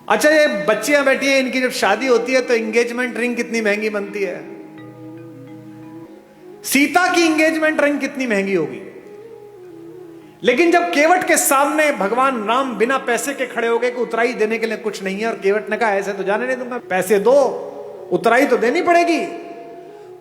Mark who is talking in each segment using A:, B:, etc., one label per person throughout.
A: अच्छा, ये बच्चियां बैठी हैं, इनकी जब शादी होती है तो एंगेजमेंट रिंग कितनी महंगी बनती है। सीता की एंगेजमेंट रिंग कितनी महंगी होगी। लेकिन जब केवट के सामने भगवान राम बिना पैसे के खड़े हो गए कि उतराई देने के लिए कुछ नहीं है, और केवट ने कहा ऐसे तो जाने नहीं दूंगा, पैसे दो, उतराई तो देनी पड़ेगी।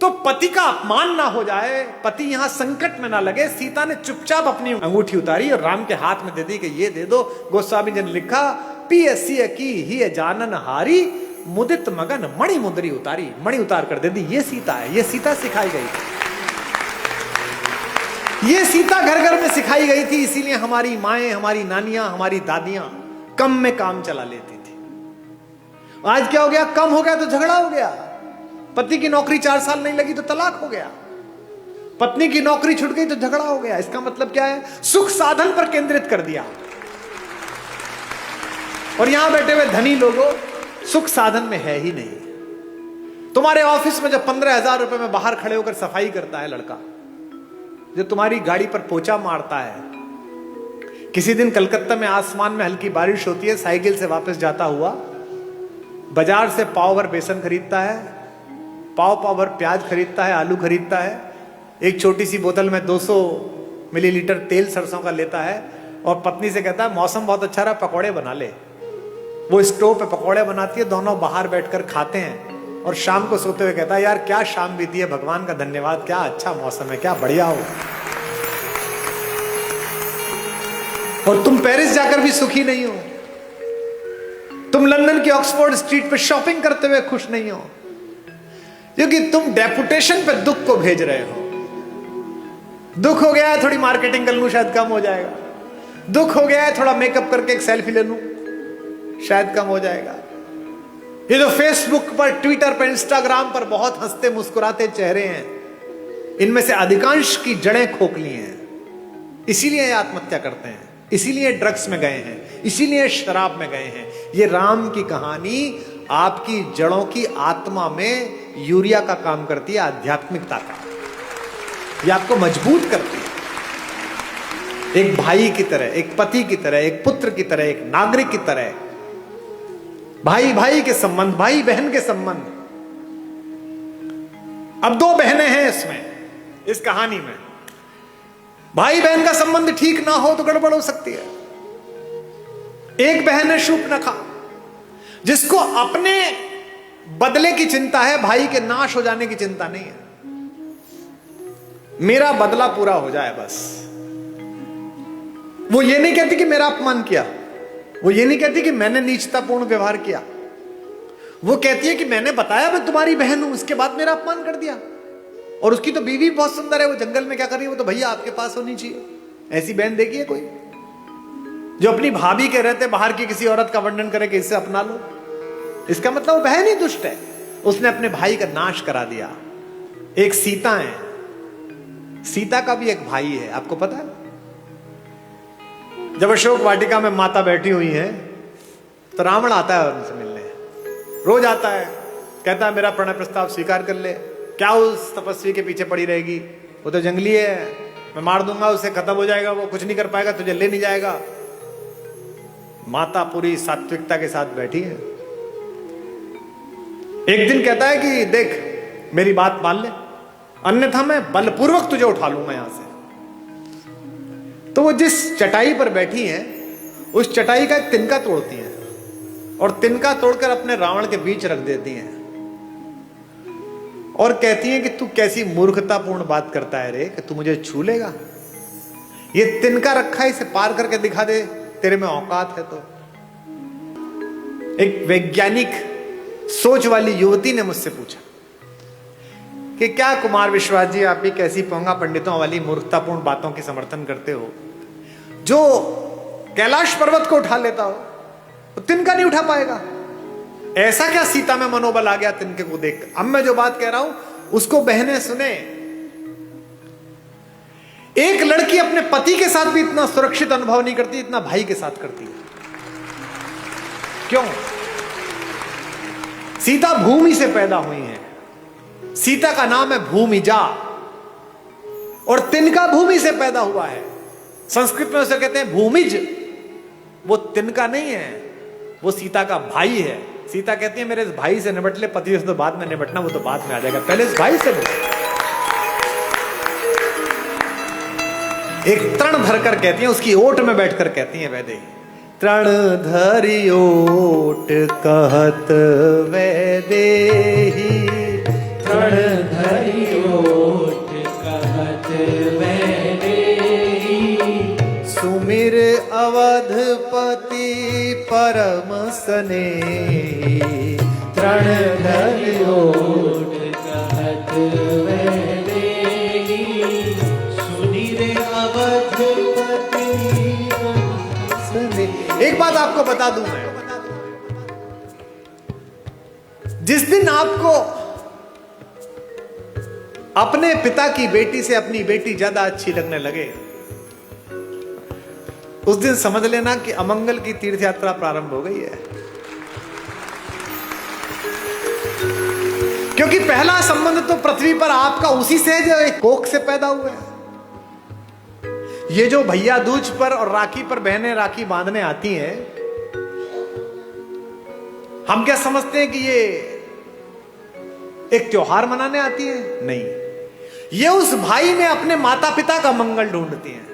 A: तो पति का अपमान ना हो जाए, पति यहां संकट में ना लगे, सीता ने चुपचाप अपनी अंगूठी उतारी और राम के हाथ में दे दी कि ये दे दो। गोस्वामी जी ने लिखा, पियसिय की ही जानन हारी, मुदित मगन मणि मुद्री उतारी। मणि उतार कर दे दी। ये सीता है, ये सीता सिखाई गई थी, ये सीता घर घर में सिखाई गई थी। इसीलिए हमारी माएं, हमारी नानियां, हमारी दादियां कम में काम चला लेती थी। आज क्या हो गया, कम हो गया तो झगड़ा हो गया। पति की नौकरी 4 साल नहीं लगी तो तलाक हो गया, पत्नी की नौकरी छूट गई तो झगड़ा हो गया। इसका मतलब क्या है, सुख साधन पर केंद्रित कर दिया। और यहां बैठे हुए धनी लोगों, सुख साधन में है ही नहीं। तुम्हारे ऑफिस में जब 15,000 रुपए में बाहर खड़े होकर सफाई करता है लड़का, जो तुम्हारी गाड़ी पर पोछा मारता है, किसी दिन कलकत्ता में आसमान में हल्की बारिश होती है, साइकिल से वापस जाता हुआ बाजार से पाव भर बेसन खरीदता है, पाव भर प्याज खरीदता है, आलू खरीदता है, एक छोटी सी बोतल में 200 मिलीलीटर तेल सरसों का लेता है और पत्नी से कहता है मौसम बहुत अच्छा रहा, पकौड़े बना ले। वो स्टोव पे पकौड़े बनाती है, दोनों बाहर बैठकर खाते हैं और शाम को सोते हुए कहता है यार क्या शाम बीती है, भगवान का धन्यवाद, क्या अच्छा मौसम है, क्या बढ़िया हो। और तुम पेरिस जाकर भी सुखी नहीं हो, तुम लंदन की ऑक्सफोर्ड स्ट्रीट पे शॉपिंग करते हुए खुश नहीं हो, क्योंकि तुम डेपुटेशन पे दुख को भेज रहे हो। दुख हो गया है थोड़ी मार्केटिंग कर लूं शायद कम हो जाएगा, दुख हो गया है थोड़ा मेकअप करके एक सेल्फी ले लूं शायद कम हो जाएगा। ये जो फेसबुक पर, ट्विटर पर, इंस्टाग्राम पर बहुत हंसते मुस्कुराते चेहरे हैं, इनमें से अधिकांश की जड़ें खोखली हैं। इसीलिए आत्महत्या करते हैं, इसीलिए ड्रग्स में गए हैं, इसीलिए शराब में गए हैं। ये राम की कहानी आपकी जड़ों की आत्मा में यूरिया का काम करती है, आध्यात्मिकता का। ये आपको मजबूत करती है, एक भाई की तरह, एक पति की तरह, एक पुत्र की तरह, एक नागरिक की तरह। भाई भाई के संबंध, भाई बहन के संबंध। अब 2 बहनें हैं इसमें, इस कहानी में। भाई बहन का संबंध ठीक ना हो तो गड़बड़ हो सकती है। एक बहन है शूर्पणखा, जिसको अपने बदले की चिंता है, भाई के नाश हो जाने की चिंता नहीं है। मेरा बदला पूरा हो जाए बस। वो ये नहीं कहती कि मेरा अपमान किया, वो ये नहीं कहती कि मैंने नीचतापूर्ण व्यवहार किया, वो कहती है कि मैंने बताया मैं तुम्हारी बहन हूं, उसके बाद मेरा अपमान कर दिया। और उसकी तो बीवी बहुत सुंदर है, वो जंगल में क्या कर रही है, वो तो भैया आपके पास होनी चाहिए। ऐसी बहन देखी है कोई जो अपनी भाभी के रहते बाहर की किसी औरत का वर्णन करे कि इससे अपना लो? इसका मतलब वो बहन ही दुष्ट है, उसने अपने भाई का नाश करा दिया। एक सीता है, सीता का भी एक भाई है, आपको पता है? जब अशोक वाटिका में माता बैठी हुई है तो रावण आता है उनसे मिलने, रोज आता है, कहता है मेरा प्रणय प्रस्ताव स्वीकार कर ले। क्या उस तपस्वी के पीछे पड़ी रहेगी, वो तो जंगली है, मैं मार दूंगा उसे, खत्म हो जाएगा, वो कुछ नहीं कर पाएगा, तुझे ले नहीं जाएगा। माता पूरी सात्विकता के साथ बैठी है। एक दिन कहता है कि देख मेरी बात मान ले, अन्यथा मैं बलपूर्वक तुझे उठा लूंगा यहां से। तो वो जिस चटाई पर बैठी हैं, उस चटाई का एक तिनका तोड़ती हैं और तिनका तोड़कर अपने रावण के बीच रख देती हैं और कहती हैं कि तू कैसी मूर्खतापूर्ण बात करता है रे, कि तू मुझे छू लेगा? ये तिनका रखा है, इसे पार करके दिखा दे, तेरे में औकात है तो। एक वैज्ञानिक सोच वाली युवती ने मुझसे पूछा कि क्या कुमार विश्वास जी आप भी कैसी पोंगा पंडितों वाली मूर्खतापूर्ण बातों की समर्थन करते हो? जो कैलाश पर्वत को उठा लेता हो तो तिनका नहीं उठा पाएगा। ऐसा क्या सीता में मनोबल आ गया तिनके को देख? अब मैं जो बात कह रहा हूं उसको बहनें सुने। एक लड़की अपने पति के साथ भी इतना सुरक्षित अनुभव नहीं करती, इतना भाई के साथ करती है। क्यों? सीता भूमि से पैदा हुई है, सीता का नाम है भूमिजा, और तिनका भूमि से पैदा हुआ है। संस्कृत में उसे कहते हैं भूमिज, वो तिनका नहीं है। वो सीता का भाई है। सीता कहती है मेरे इस भाई से निपट ले, पति से तो बाद में निपटना, वो तो बाद में आ जाएगा, पहले इस भाई से निपट। एक तृण धरकर कहती है, उसकी ओट में बैठकर कहती है वैदेही, तृण धरि ओट कहत वैदेही,
B: तृण धरि ओट कहत वैदेही,
A: सुमिर अवधपति परम स्नेही,
B: तृण धरि ओट कहत वैदेही, सुनिर अवधपति
A: स्नेही। एक बात आपको बता दूं मैं, जिस दिन आपको अपने पिता की बेटी से अपनी बेटी ज्यादा अच्छी लगने लगे, उस दिन समझ लेना कि अमंगल की तीर्थ यात्रा प्रारंभ हो गई है। क्योंकि पहला संबंध तो पृथ्वी पर आपका उसी से है जो एक कोख से पैदा हुआ है। ये जो भैया दूज पर और राखी पर बहनें राखी बांधने आती हैं, हम क्या समझते हैं कि ये एक त्योहार मनाने आती है? नहीं, ये उस भाई में अपने माता पिता का मंगल ढूंढती हैं।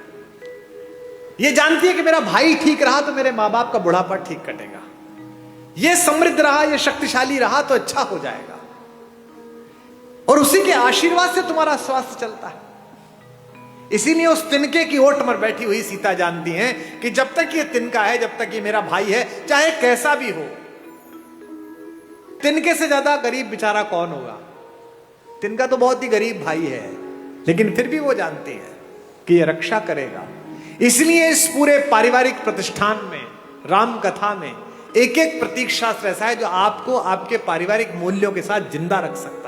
A: ये जानती है कि मेरा भाई ठीक रहा तो मेरे मां बाप का बुढ़ापा ठीक कटेगा, ये समृद्ध रहा, ये शक्तिशाली रहा तो अच्छा हो जाएगा, और उसी के आशीर्वाद से तुम्हारा स्वास्थ्य चलता है। इसीलिए उस तिनके की ओट पर बैठी हुई सीता जानती है कि जब तक ये तिनका है, जब तक ये मेरा भाई है, चाहे कैसा भी हो, तिनके से ज्यादा गरीब बेचारा कौन होगा? तिनका तो बहुत ही गरीब भाई है, लेकिन फिर भी वो जानती है कि ये रक्षा करेगा। इसलिए इस पूरे पारिवारिक प्रतिष्ठान में, राम कथा में एक एक प्रतीक शास्त्र ऐसा है जो आपको आपके पारिवारिक मूल्यों के साथ जिंदा रख सकता है।